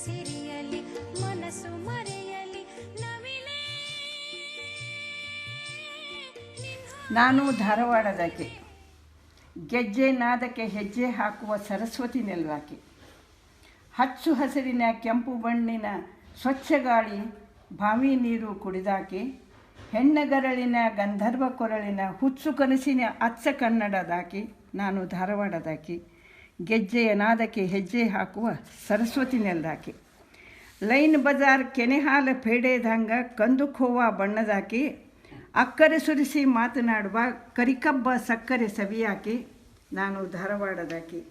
ಸಿರಿಯಲಿ ಮನಸ್ಸು ಮರೆಯಲಿ ನವಿಲೇ. ನಾನು ಧಾರವಾಡದಾಕೆ, ಗೆಜ್ಜೆ ನಾದಕ್ಕೆ ಹೆಜ್ಜೆ ಹಾಕುವ ಸರಸ್ವತಿ ನೆಲದಾಕೆ. ಹಚ್ಚು ಹಸಿರಿನ ಕೆಂಪು ಬಣ್ಣಿನ ಸ್ವಚ್ಛ ಗಾಳಿ ಬಾವಿ ನೀರು ಕುಡಿದಾಕೆ. ಹೆಣ್ಣಗರಳಿನ ಗಂಧರ್ವ ಕೊರಳಿನ ಹುಚ್ಚು ಕನಸಿನ ಅಚ್ಚ ಕನ್ನಡದಾಕೆ. ನಾನು ಧಾರವಾಡದಾಕೆ, ಗೆಜ್ಜೆಯ ನಾದಕ್ಕೆ ಹೆಜ್ಜೆ ಹಾಕುವ ಸರಸ್ವತಿ ನೆಲದಾಕೆ. ಲೈನ್ ಬಜಾರ್ ಕೆನೆಹಾಲ ಪೇಡೆದಂಗ ಕಂದು ಖೋವ ಬಣ್ಣದಾಕೆ. ಅಕ್ಕರೆ ಸುರಿಸಿ ಮಾತನಾಡುವ ಕರಿಕಬ್ಬ ಸಕ್ಕರೆ ಸವಿಯಾಕೆ. ನಾನು ಧಾರವಾಡದಾಕೆ,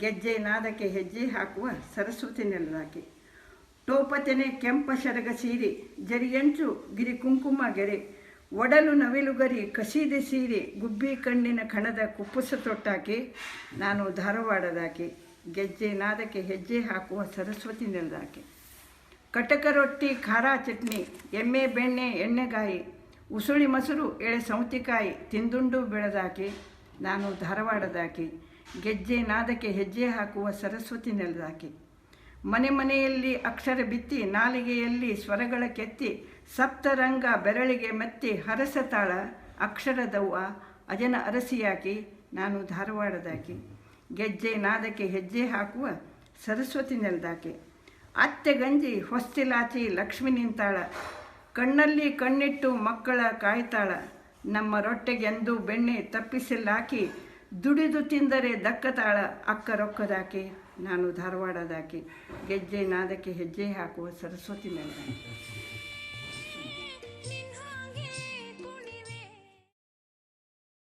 ಗೆಜ್ಜೆ ನಾದಕ್ಕೆ ಹೆಜ್ಜೆ ಹಾಕುವ ಸರಸ್ವತಿ ನೆಲದಾಕೆ. ಟೋಪತೆನೆ ಕೆಂಪ ಶರಗ ಸೀರೆ, ಜರಿಯಂಚು ಗಿರಿ ಕುಂಕುಮ ಗೆರೆ, ಒಡಲು ನವಿಲುಗರಿ ಕಸೀದೆ ಸೀರೆ, ಗುಬ್ಬಿ ಕಣ್ಣಿನ ಕಣದ ಕುಪ್ಪುಸ ತೊಟ್ಟಾಕೆ. ನಾನು ಧಾರವಾಡದಾಕೆ, ಗೆಜ್ಜೆ ನಾದಕ್ಕೆ ಹೆಜ್ಜೆ ಹಾಕುವ ಸರಸ್ವತಿ ನೆಲದಾಕೆ. ಕಟಕ ರೊಟ್ಟಿ ಖಾರ ಚಟ್ನಿ, ಎಮ್ಮೆ ಬೆಣ್ಣೆ ಎಣ್ಣೆಗಾಯಿ, ಉಸುಳಿ ಮೊಸರು ಎಳೆ ಸೌತಿಕಾಯಿ ತಿಂದುಂಡು ಬೆಳೆದಾಕೆ. ನಾನು ಧಾರವಾಡದಾಕೆ, ಗೆಜ್ಜೆ ನಾದಕ್ಕೆ ಹೆಜ್ಜೆ ಹಾಕುವ ಸರಸ್ವತಿ ನೆಲದಾಕೆ. ಮನೆ ಮನೆಯಲ್ಲಿ ಅಕ್ಷರ ಬಿತ್ತಿ, ನಾಲಿಗೆಯಲ್ಲಿ ಸ್ವರಗಳ ಕೆತ್ತಿ, ಸಪ್ತರಂಗ ಬೆರಳಿಗೆ ಮೆತ್ತಿ, ಹರಸ ತಾಳ ಅಕ್ಷರದವ್ವ ಅಜನ ಅರಸಿಯಾಕೆ. ನಾನು ಧಾರವಾಡದಾಕೆ, ಗೆಜ್ಜೆ ನಾದಕ್ಕೆ ಹೆಜ್ಜೆ ಹಾಕುವ ಸರಸ್ವತಿ ನೆಲದಾಕೆ. ಅತ್ತೆ ಗಂಜಿ ಹೊಸ್ತಿಲಾಚಿ ಲಕ್ಷ್ಮಿ ನಿಂತಾಳ, ಕಣ್ಣಲ್ಲಿ ಕಣ್ಣಿಟ್ಟು ಮಕ್ಕಳ ಕಾಯ್ತಾಳ. ನಮ್ಮ ರೊಟ್ಟೆಗೆಂದು ಬೆಣ್ಣೆ ತಪ್ಪಿಸಿಲ್ಲಾಕಿ, ದುಡಿದು ತಿಂದರೆ ದಕ್ಕತಾಳ ಅಕ್ಕ ರೊಕ್ಕದಾಕೆ. ನಾನು ಧಾರವಾಡದಾಕೆ, ಗೆಜ್ಜೆ ನಾದಕ್ಕೆ ಹೆಜ್ಜೆ ಹಾಕುವ ಸರಸ್ವತಿ ನೆಲದಾಕೆ.